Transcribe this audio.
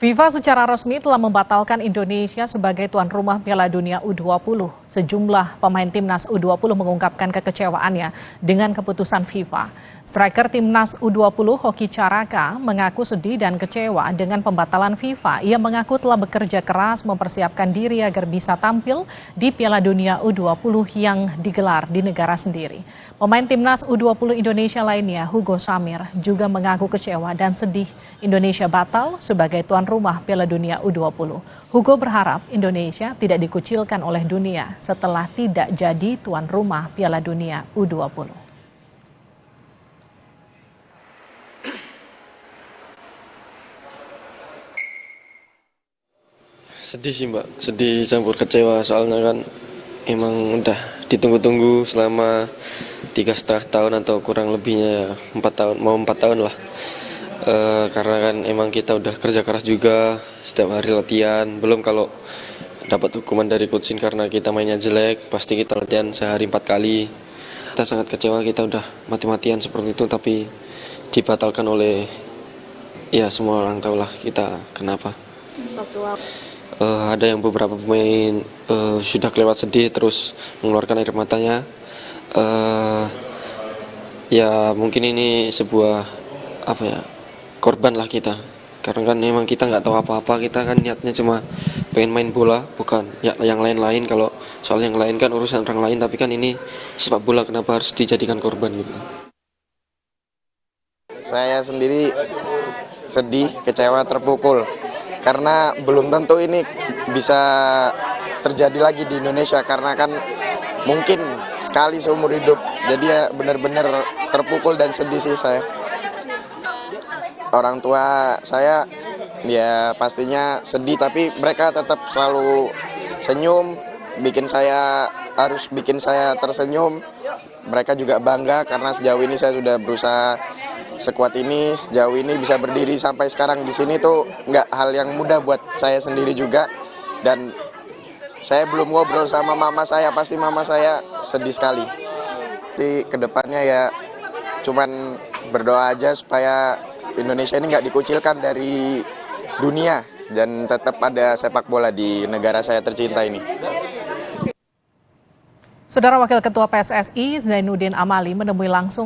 FIFA secara resmi telah membatalkan Indonesia sebagai tuan rumah Piala Dunia U20. Sejumlah pemain timnas U20 mengungkapkan kekecewaannya dengan keputusan FIFA. Striker timnas U20 Hoki Caraka mengaku sedih dan kecewa dengan pembatalan FIFA. Ia mengaku telah bekerja keras mempersiapkan diri agar bisa tampil di Piala Dunia U20 yang digelar di negara sendiri. Pemain timnas U20 Indonesia lainnya, Hugo Samir, juga mengaku kecewa dan sedih Indonesia batal sebagai tuan rumah Piala Dunia U20. Hugo berharap Indonesia tidak dikucilkan oleh dunia setelah tidak jadi tuan rumah Piala Dunia U20. Sedih sih Mbak, sedih campur kecewa soalnya kan emang udah ditunggu-tunggu selama 3,5 tahun atau kurang lebihnya ya 4 tahun, mau 4 tahun lah. Karena kan emang kita udah kerja keras juga setiap hari latihan, belum kalau dapat hukuman dari coachin karena kita mainnya jelek, pasti kita latihan sehari 4 kali. Kita sangat kecewa, kita udah mati-matian seperti itu tapi dibatalkan oleh ya semua orang tahu lah kita kenapa. Ada yang beberapa pemain sudah kelewat sedih terus mengeluarkan air matanya. Ya mungkin ini sebuah korban lah kita, karena kan memang kita nggak tahu apa-apa, kita kan niatnya cuma pengen main bola, bukan ya yang lain-lain. Kalau soal yang lain kan urusan orang lain, tapi kan ini sepak bola, kenapa harus dijadikan korban gitu. Saya sendiri sedih, kecewa, terpukul karena belum tentu ini bisa terjadi lagi di Indonesia, karena kan mungkin sekali seumur hidup. Jadi ya benar-benar terpukul dan sedih sih saya. Orang tua saya ya pastinya sedih, tapi mereka tetap selalu senyum, harus bikin saya tersenyum. Mereka juga bangga karena sejauh ini saya sudah berusaha sekuat ini, sejauh ini bisa berdiri sampai sekarang di sini tuh nggak hal yang mudah buat saya sendiri juga. Dan saya belum ngobrol sama mama saya, pasti mama saya sedih sekali. Jadi kedepannya ya cuman berdoa aja supaya Indonesia ini nggak dikucilkan dari dunia dan tetap ada sepak bola di negara saya tercinta ini. Saudara Wakil Ketua PSSI Zainuddin Amali menemui langsung